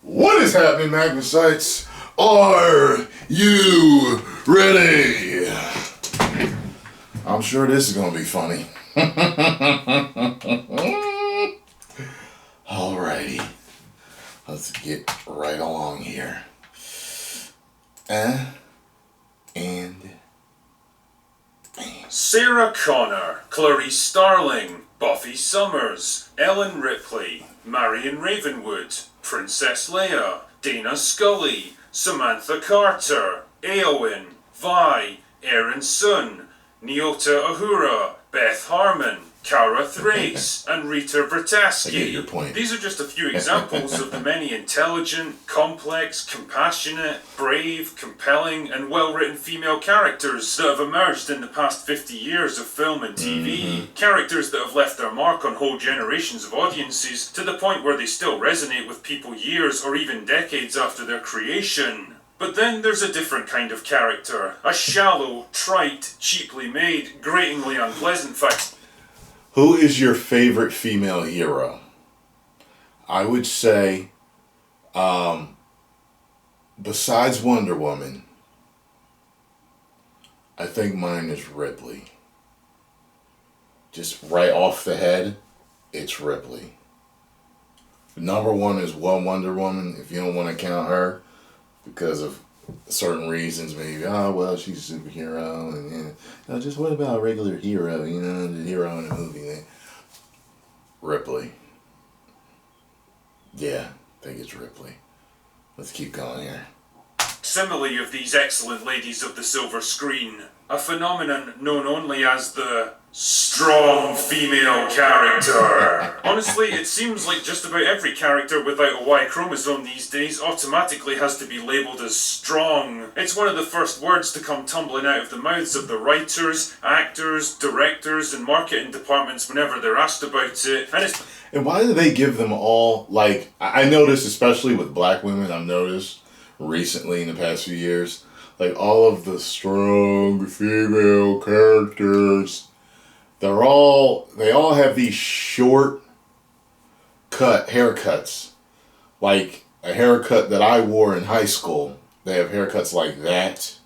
What is happening, Magnusites? Are you ready? I'm sure this is going to be funny. Alrighty. Let's get right along here. Sarah Connor, Clarice Starling, Buffy Summers, Ellen Ripley, Marion Ravenwood, Princess Leia, Dana Scully, Samantha Carter, Eowyn, Vi, Aaron Sun, Nyota Uhura, Beth Harmon, Cara Thrace, and Rita Vertaski. I get your point. These are just a few examples of the many intelligent, complex, compassionate, brave, compelling, and well-written female characters that have emerged in the past 50 years of film and TV. Characters that have left their mark on whole generations of audiences to the point where they still resonate with people years or even decades after their creation. But then there's a different kind of character. A shallow, trite, cheaply made, gratingly unpleasant fact. Who is your favorite female hero? I would say, besides Wonder Woman, I think mine is Ripley. Just right off the head, it's Ripley. Number one is Wonder Woman, if you don't want to count her, because of certain reasons, maybe, oh, well, she's a superhero, and just what about a regular hero, the hero in a movie? Ripley. Yeah, I think it's Ripley. Let's keep going here. Simile of these excellent ladies of the silver screen. A phenomenon known only as the strong female character. Honestly, it seems like just about every character without a Y chromosome these days automatically has to be labelled as strong. It's one of the first words to come tumbling out of the mouths of the writers, actors, directors, and marketing departments whenever they're asked about it. And why do they give them all, like, I noticed, especially with black women, I've noticed recently in the past few years, like all of the strong female characters, they all have these short haircuts. Like a haircut that I wore in high school. They have haircuts like that.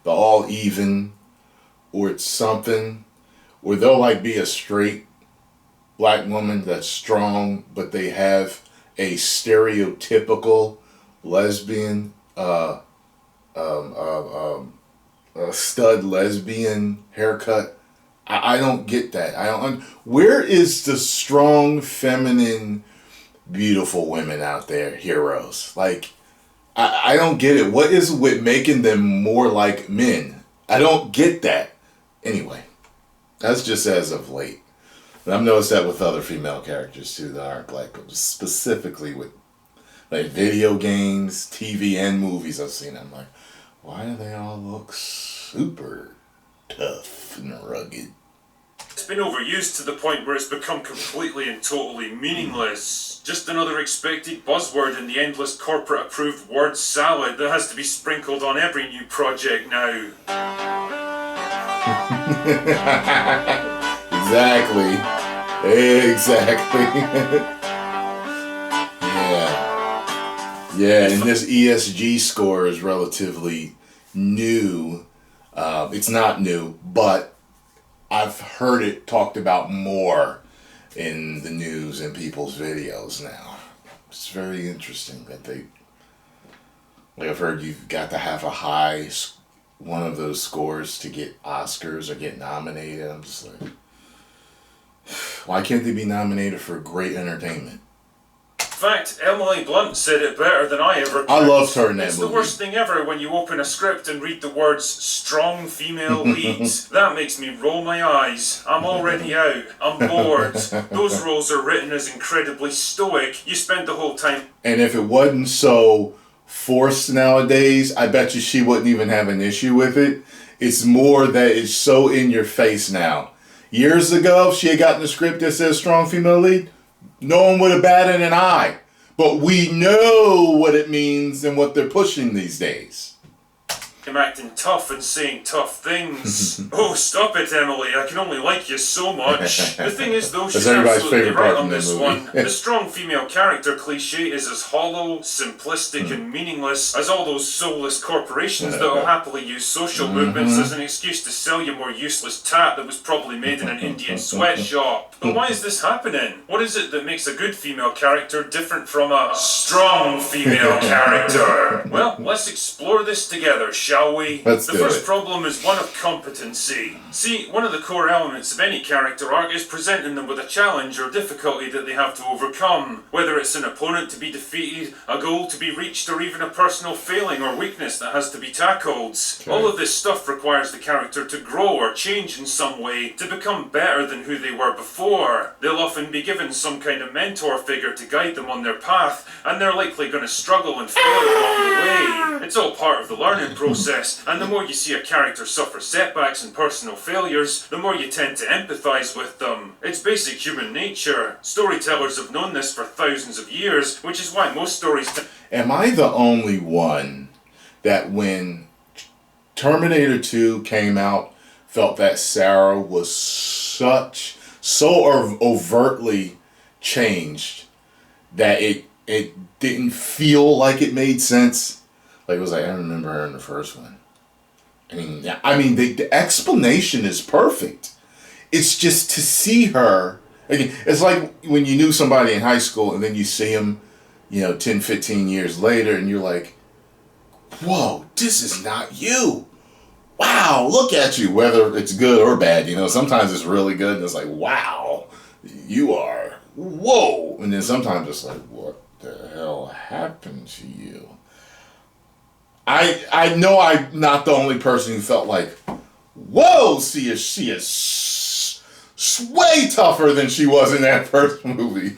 They're all even. Or it's something. Or they'll like be a straight black woman that's strong, but they have a stereotypical lesbian, stud lesbian haircut. I don't get that. Where is the strong, feminine, beautiful women out there, heroes? Like, I don't get it. What is it with making them more like men? I don't get that. Anyway, that's just as of late. And I've noticed that with other female characters too that aren't black, but specifically with like video games, TV, and movies I've seen. I'm like, why do they all look super tough and rugged? It's been overused to the point where it's become completely and totally meaningless. Just another expected buzzword in the endless corporate-approved word salad that has to be sprinkled on every new project now. Exactly. Yeah, and this ESG score is relatively new. It's not new, but I've heard it talked about more in the news and people's videos now. It's very interesting that I've heard you've got to have a high one of those scores to get Oscars or get nominated. I'm just like, why can't they be nominated for great entertainment? In fact, Emily Blunt said it better than I ever could. I loved her in that movie. It's the worst thing ever when you open a script and read the words strong female leads. That makes me roll my eyes. I'm already out. I'm bored. Those roles are written as incredibly stoic. You spend the whole time. And if it wasn't so forced nowadays, I bet you she wouldn't even have an issue with it. It's more that it's so in your face now. Years ago, if she had gotten a script that says strong female lead, no one would have batted an eye. But we know what it means and what they're pushing these days. him acting tough and saying tough things. Oh, stop it, Emily. I can only like you so much. The thing is, though, she's absolutely right on this one. The strong female character cliche is as hollow, simplistic, and meaningless as all those soulless corporations that will happily use social movements as an excuse to sell you more useless tat that was probably made in an Indian sweatshop. But why is this happening? What is it that makes a good female character different from a strong female character? Well, let's explore this together, shall we? The first problem is one of competency. See, one of the core elements of any character arc is presenting them with a challenge or difficulty that they have to overcome, whether it's an opponent to be defeated, a goal to be reached, or even a personal failing or weakness that has to be tackled. All of this stuff requires the character to grow or change in some way to become better than who they were before. They'll often be given some kind of mentor figure to guide them on their path, and they're likely going to struggle and fail along the way. It's all part of the learning process, and the more you see a character suffer setbacks and personal failures, the more you tend to empathise with them. It's basic human nature. Storytellers have known this for thousands of years, which is why most stories... Am I the only one that when Terminator 2 came out felt that Sarah was so overtly changed that it didn't feel like it made sense? Like, it was like, I remember her in the first one. I mean, the explanation is perfect. It's just to see her. Again, it's like when you knew somebody in high school and then you see them, 10, 15 years later, and you're like, whoa, this is not you. Wow, look at you, whether it's good or bad. Sometimes it's really good and it's like, wow, you are, whoa. And then sometimes it's like, what the hell happened to you? I know I'm not the only person who felt like, whoa, she is way tougher than she was in that first movie.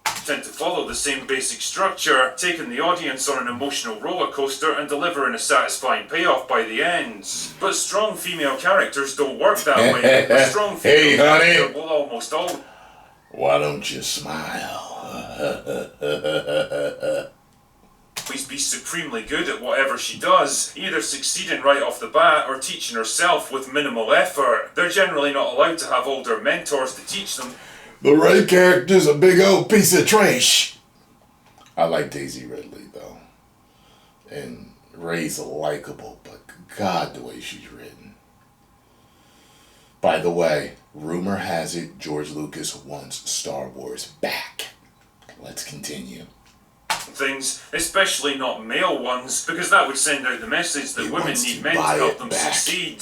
Tend to follow the same basic structure, taking the audience on an emotional roller coaster and delivering a satisfying payoff by the end. But strong female characters don't work that way. A strong female character will almost always... Why don't you smile? Be supremely good at whatever she does, either succeeding right off the bat or teaching herself with minimal effort. They're generally not allowed to have older mentors to teach them. The Ray character's a big old piece of trash. I like Daisy Ridley, though. And Ray's likable, but God, the way she's written. By the way, rumor has it George Lucas wants Star Wars back. Let's continue. Things, especially not male ones, because that would send out the message that women need men to help them succeed.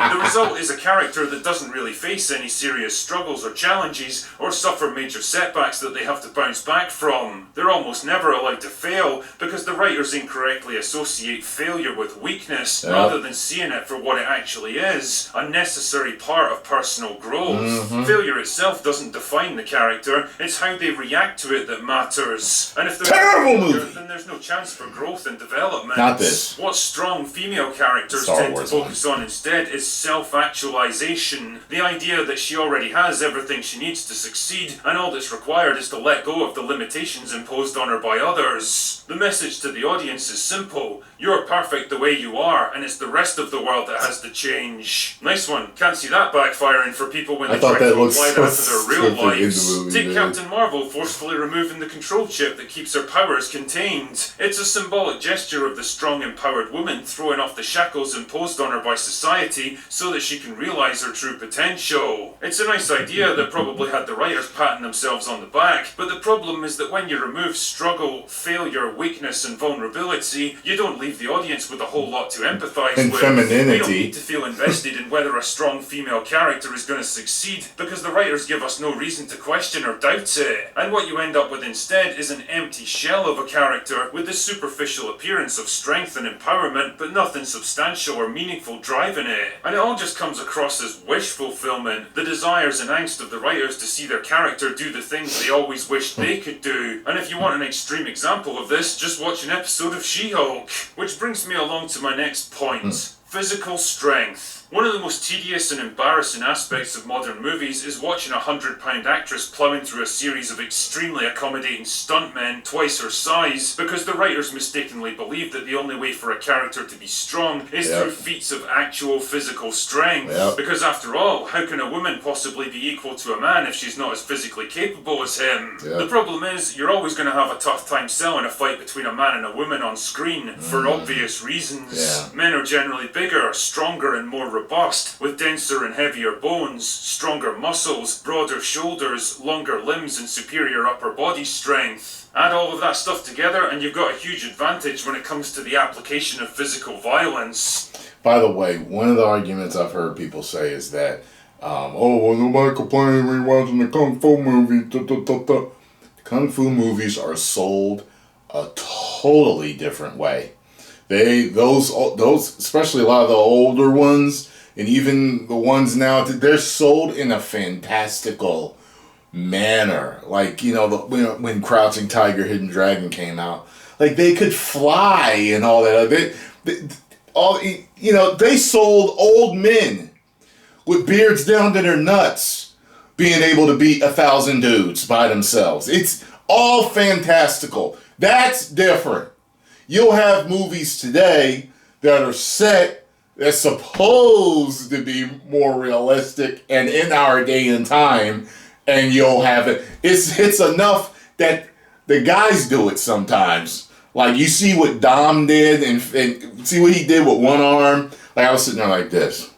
The result is a character that doesn't really face any serious struggles or challenges or suffer major setbacks that they have to bounce back from. They're almost never allowed to fail because the writers incorrectly associate failure with weakness rather than seeing it for what it actually is, a necessary part of personal growth. Failure itself doesn't define the character, it's how they react to it that matters. And if there's then there's no chance for growth and development. Not this. What strong female characters tend to focus on instead is self-actualization. The idea that she already has everything she needs to succeed, and all that's required is to let go of the limitations imposed on her by others. The message to the audience is simple. You're perfect the way you are, and it's the rest of the world that has to change. Nice one. Can't see that backfiring for people when they try to apply that to their real lives. Take Captain Marvel forcefully removing the control chip that keeps her powers contained. It's a symbolic gesture of the strong, empowered woman throwing off the shackles imposed on her by society so that she can realize her true potential. It's a nice idea that probably had the writers patting themselves on the back, but the problem is that when you remove struggle, failure, weakness, and vulnerability, you don't leave the audience with a whole lot to empathize with. Femininity. We don't need to feel invested in whether a strong female character is going to succeed because the writers give us no reason to question or doubt it. And what you end up with instead is an empty shell of a character with the superficial appearance of strength and empowerment, but nothing substantial or meaningful driving it. And it all just comes across as wish fulfillment, the desires and angst of the writers to see their character do the things they always wished they could do. And if you want an extreme example of this, just watch an episode of She-Hulk. Which brings me along to my next point. Physical strength. One of the most tedious and embarrassing aspects of modern movies is watching a 100-pound actress ploughing through a series of extremely accommodating stuntmen twice her size because the writers mistakenly believe that the only way for a character to be strong is through feats of actual physical strength. Because after all, how can a woman possibly be equal to a man if she's not as physically capable as him? The problem is, you're always going to have a tough time selling a fight between a man and a woman on screen, for obvious reasons. Men are generally bigger, stronger and more robust, with denser and heavier bones, stronger muscles, broader shoulders, longer limbs and superior upper body strength. Add all of that stuff together and you've got a huge advantage when it comes to the application of physical violence. By the way, one of the arguments I've heard people say is that, well, nobody complains when you're watching the Kung Fu movie. The Kung Fu movies are sold a totally different way. Those, especially a lot of the older ones, and even the ones now, they're sold in a fantastical manner. Like, when Crouching Tiger, Hidden Dragon came out, like they could fly and all that. They sold old men with beards down to their nuts being able to beat 1,000 dudes by themselves. It's all fantastical. That's different. You'll have movies today that are set that's supposed to be more realistic and in our day and time, and you'll have it. It's enough that the guys do it sometimes. Like, you see what Dom did and see what he did with one arm. Like, I was sitting there like this.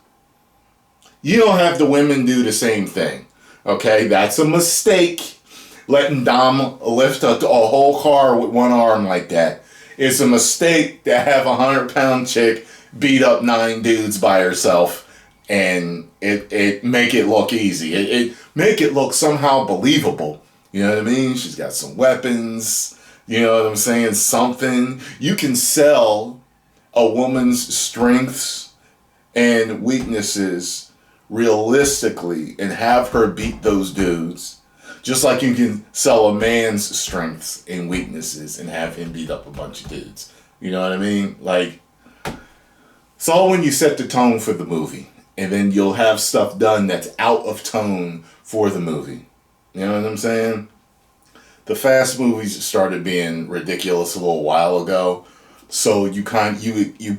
You don't have the women do the same thing. Okay? That's a mistake. Letting Dom lift a whole car with one arm like that. It's a mistake to have a 100-pound chick beat up 9 dudes by herself and it make it look easy. It make it look somehow believable. You know what I mean? She's got some weapons. You know what I'm saying? Something. You can sell a woman's strengths and weaknesses realistically and have her beat those dudes. Just like you can sell a man's strengths and weaknesses and have him beat up a bunch of dudes. You know what I mean? Like, it's all when you set the tone for the movie. And then you'll have stuff done that's out of tone for the movie. You know what I'm saying? The fast movies started being ridiculous a little while ago. So you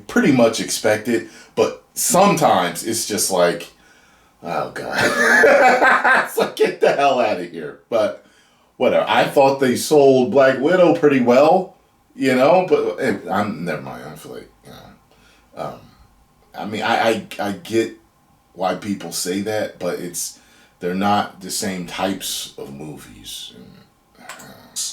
pretty much expect it. But sometimes it's just like, oh, God. It's like, get the hell out of here. But whatever. I thought they sold Black Widow pretty well, but never mind. I feel like, I get why people say that, but they're not the same types of movies.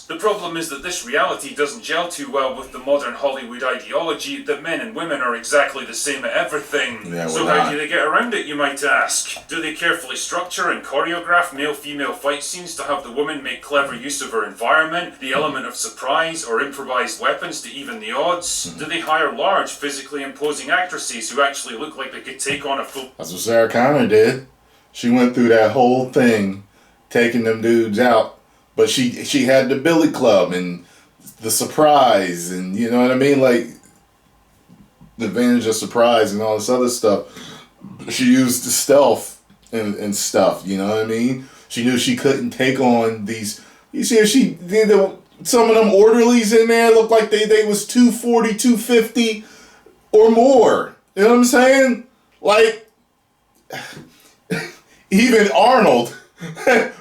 The problem is that this reality doesn't gel too well with the modern Hollywood ideology that men and women are exactly the same at everything. So how do they get around it, you might ask? Do they carefully structure and choreograph male-female fight scenes to have the woman make clever use of her environment, the element of surprise, or improvised weapons to even the odds? Do they hire large, physically imposing actresses who actually look like they could take on a full... That's what Sarah Connor did. She went through that whole thing, taking them dudes out. But she had the Billy Club and the surprise and, you know what I mean? Like, the advantage of surprise and all this other stuff. She used the stealth and stuff, you know what I mean? She knew she couldn't take on these... You see, she did some of them orderlies in there looked like they was 240, 250 or more. You know what I'm saying? Like, even Arnold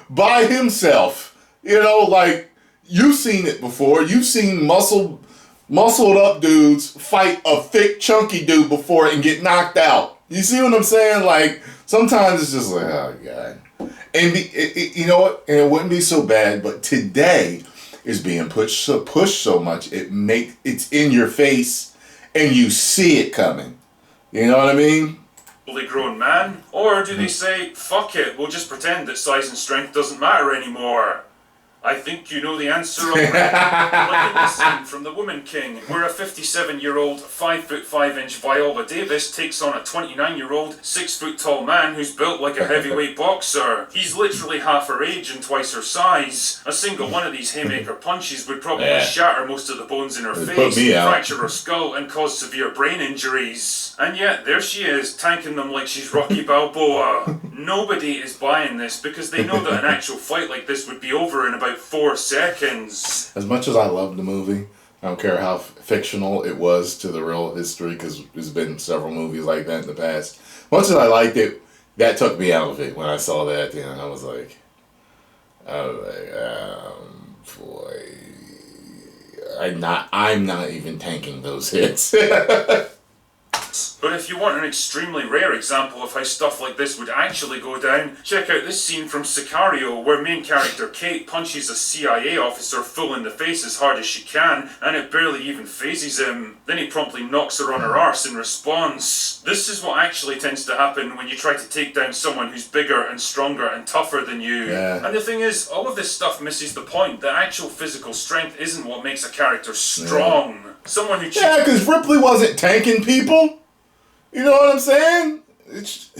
by himself. Like, you've seen it before. You've seen muscled up dudes fight a thick, chunky dude before and get knocked out. You see what I'm saying? Like, sometimes it's just like, oh, God. And you know what? And it wouldn't be so bad, but today is being pushed so much, it's in your face and you see it coming. You know what I mean? Fully grown man? Or do they say, fuck it, we'll just pretend that size and strength doesn't matter anymore? I think you know the answer already. Like in this scene from The Woman King, where a 57-year-old, 5'5" Viola Davis takes on a 29-year-old, 6-foot tall man who's built like a heavyweight boxer. He's literally half her age and twice her size. A single one of these haymaker punches would probably shatter most of the bones in her face, fracture her skull, and cause severe brain injuries. And yet, there she is, tanking them like she's Rocky Balboa. Nobody is buying this because they know that an actual fight like this would be over in about 4 seconds. As much as I love the movie, I don't care how fictional it was to the real history, because there's been several movies like that in the past. Much as I liked it, that took me out of it when I saw that at the end. I was like, boy, I'm not even tanking those hits. But if you want an extremely rare example of how stuff like this would actually go down, check out this scene from Sicario, where main character Kate punches a CIA officer full in the face as hard as she can, and it barely even phases him. Then he promptly knocks her on her arse in response. This is what actually tends to happen when you try to take down someone who's bigger and stronger and tougher than you. Yeah. And the thing is, all of this stuff misses the point that actual physical strength isn't what makes a character strong. Someone who... Yeah, because Ripley wasn't tanking people. You know what I'm saying? It's...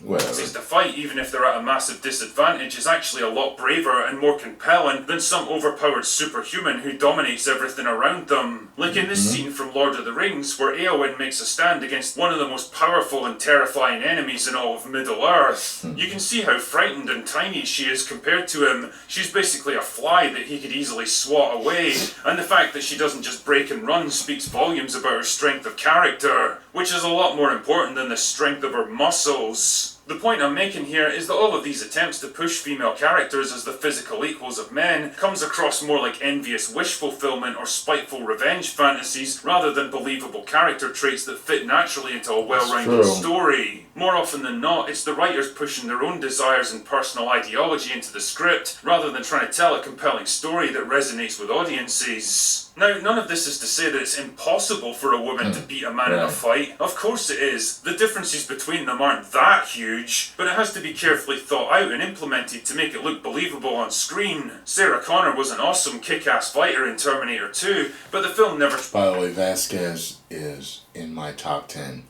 Whatever. To fight, even if they're at a massive disadvantage, is actually a lot braver and more compelling than some overpowered superhuman who dominates everything around them. Like in this scene from Lord of the Rings, where Éowyn makes a stand against one of the most powerful and terrifying enemies in all of Middle-earth. You can see how frightened and tiny she is compared to him. She's basically a fly that he could easily swat away, and the fact that she doesn't just break and run speaks volumes about her strength of character, which is a lot more important than the strength of her muscles. The point I'm making here is that all of these attempts to push female characters as the physical equals of men comes across more like envious wish fulfillment or spiteful revenge fantasies rather than believable character traits that fit naturally into a well-rounded story. More often than not, it's the writers pushing their own desires and personal ideology into the script rather than trying to tell a compelling story that resonates with audiences. Now, none of this is to say that it's impossible for a woman to beat a man in a fight. Of course it is. The differences between them aren't that huge, but it has to be carefully thought out and implemented to make it look believable on screen. Sarah Connor was an awesome kick-ass fighter in Terminator 2, but the film never... By the way, Vasquez is in my top 10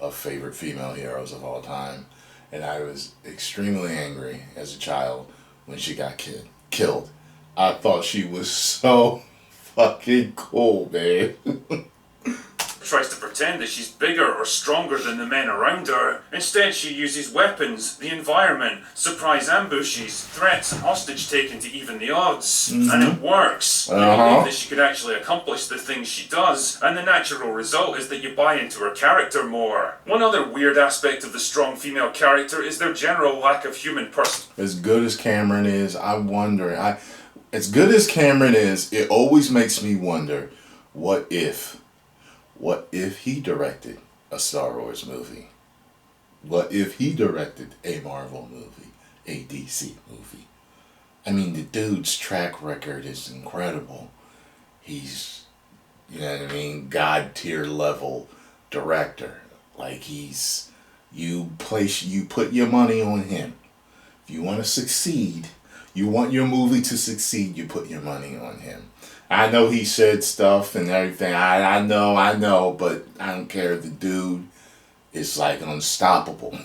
of favorite female heroes of all time, and I was extremely angry as a child when she got killed. I thought she was so... fucking cool, man. Tries to pretend that she's bigger or stronger than the men around her. Instead, she uses weapons, the environment, surprise ambushes, threats, and hostage taking to even the odds. And it works. You believe that she could actually accomplish the things she does, and the natural result is that you buy into her character more. One other weird aspect of the strong female character is their general lack of human personality. As good as Cameron is, as good as Cameron is, it always makes me wonder, what if he directed a Star Wars movie? What if he directed a Marvel movie, a DC movie? I mean, the dude's track record is incredible. He's, you know what I mean, God tier level director. Like you put your money on him. If you want to succeed, you want your movie to succeed, you put your money on him. I know he said stuff and everything. I know, but I don't care. The dude is like unstoppable.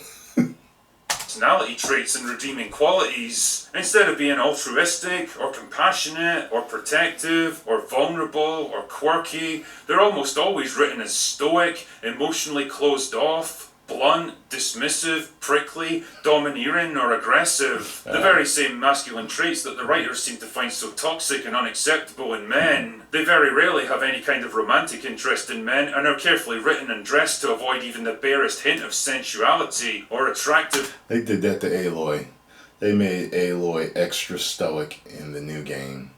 Personality traits and redeeming qualities. Instead of being altruistic or compassionate or protective or vulnerable or quirky, they're almost always written as stoic, emotionally closed off, blunt, dismissive, prickly, domineering, or aggressive. The very same masculine traits that the writers seem to find so toxic and unacceptable in men. They very rarely have any kind of romantic interest in men and are carefully written and dressed to avoid even the barest hint of sensuality or attractive. They did that to Aloy. They made Aloy extra stoic in the new game,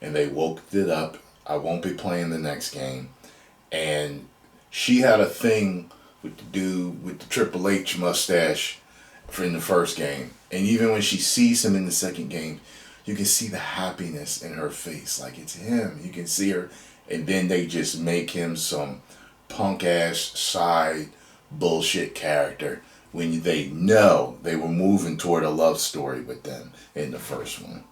and they woke it up. I won't be playing the next game. And she had a thing with the dude with the Triple H mustache in the first game. And even when she sees him in the second game, you can see the happiness in her face. Like, it's him. You can see her. And then they just make him some punk-ass side bullshit character when they know they were moving toward a love story with them in the first one.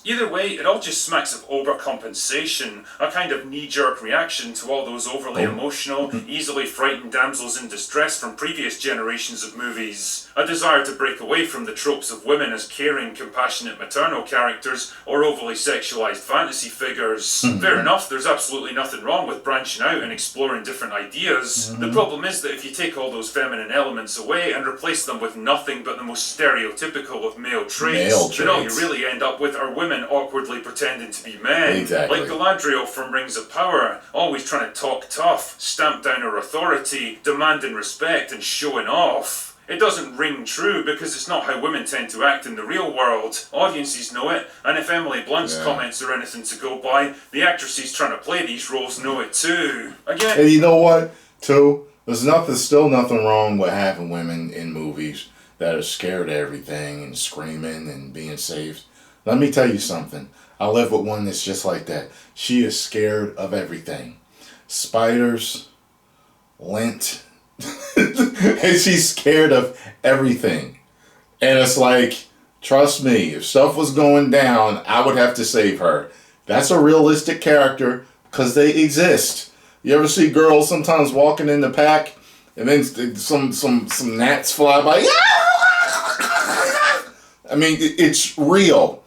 Either way, it all just smacks of overcompensation, a kind of knee-jerk reaction to all those overly emotional, easily frightened damsels in distress from previous generations of movies. A desire to break away from the tropes of women as caring, compassionate maternal characters or overly sexualized fantasy figures. Fair enough, there's absolutely nothing wrong with branching out and exploring different ideas. The problem is that if you take all those feminine elements away and replace them with nothing but the most stereotypical of male traits, then all you really end up with are women awkwardly pretending to be men. Exactly. Like Galadriel from Rings of Power, always trying to talk tough, stamp down her authority, demanding respect and showing off. It doesn't ring true because it's not how women tend to act in the real world. Audiences know it, and if Emily Blunt's comments are anything to go by, the actresses trying to play these roles know it too. Again, and you know what, too? There's still nothing wrong with having women in movies that are scared of everything and screaming and being safe. Let me tell you something. I live with one that's just like that. She is scared of everything. Spiders, lint, and she's scared of everything. And it's like, trust me, if stuff was going down, I would have to save her. That's a realistic character because they exist. You ever see girls sometimes walking in the pack and then some gnats fly by? I mean, it's real.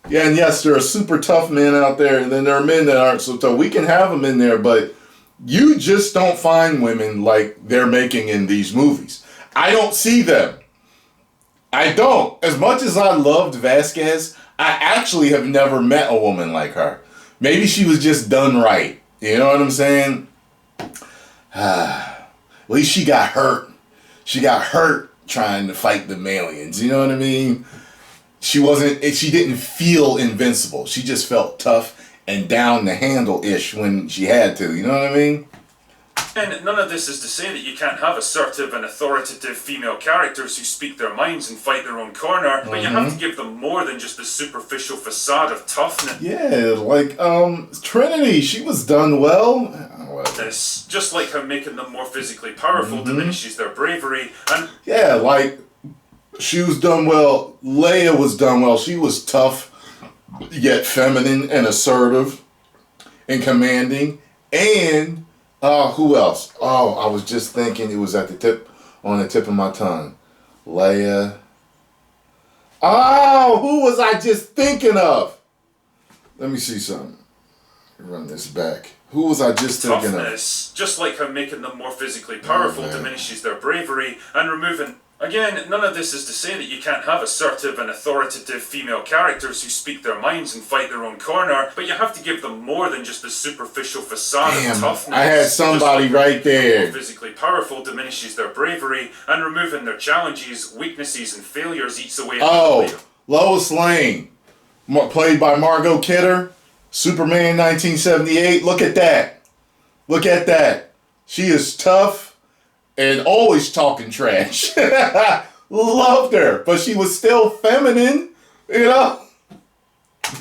Yeah, and yes, there are super tough men out there, and then there are men that aren't so tough. We can have them in there, but you just don't find women like they're making in these movies. I don't see them. I don't. As much as I loved Vasquez, I actually have never met a woman like her. Maybe she was just done right. You know what I'm saying? At least she got hurt. She got hurt trying to fight the Malians. You know what I mean? She didn't feel invincible. She just felt tough and down the handle-ish when she had to. You know what I mean? And none of this is to say that you can't have assertive and authoritative female characters who speak their minds and fight their own corner, but you have to give them more than just the superficial facade of toughness. Yeah, like Trinity, she was done well. Just like how making them more physically powerful diminishes their bravery, and yeah, like she was done well. Leia was done well. She was tough, yet feminine and assertive, and commanding. And who else? Oh, I was just thinking. It was on the tip of my tongue. Leia. Oh, who was I just thinking of? Let me see something. Run this back. Who was I just thinking of? Just like how making them more physically powerful diminishes their bravery, and removing... Again, none of this is to say that you can't have assertive and authoritative female characters who speak their minds and fight their own corner, but you have to give them more than just the superficial facade of toughness. I had somebody right there. Physically powerful diminishes their bravery, and removing their challenges, weaknesses, and failures eats away at Lois Lane, played by Margot Kidder, Superman 1978. Look at that. Look at that. She is tough and always talking trash. Loved her, but she was still feminine, you know?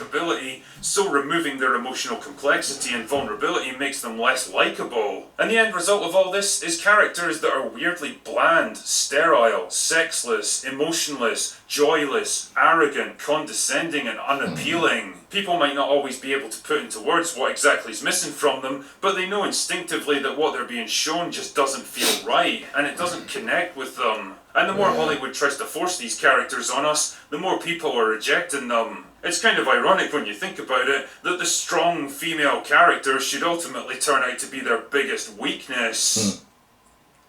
Ability, so removing their emotional complexity and vulnerability makes them less likable. And the end result of all this is characters that are weirdly bland, sterile, sexless, emotionless, joyless, arrogant, condescending, and unappealing. People might not always be able to put into words what exactly is missing from them, but they know instinctively that what they're being shown just doesn't feel right, and it doesn't connect with them. And the more Hollywood tries to force these characters on us, the more people are rejecting them. It's kind of ironic when you think about it, that the strong female character should ultimately turn out to be their biggest weakness.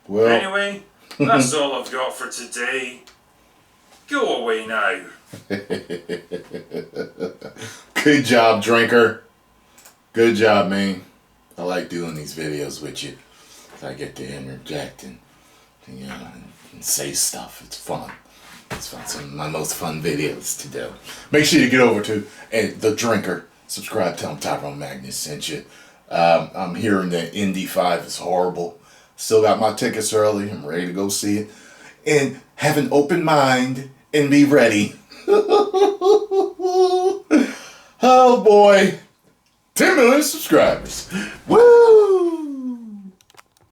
Well, anyway, that's all I've got for today. Go away now. Good job, drinker. Good job, man. I like doing these videos with you. I get to interject and say stuff. It's fun. It's fun. Some of my most fun videos to do. Make sure you get over to The Drinker. Subscribe. Tell him Tyrone Magnus sent you. I'm hearing that Indy 5 is horrible. Still got my tickets early. I'm ready to go see it. And have an open mind and be ready. Oh boy. 10 million subscribers. Woo!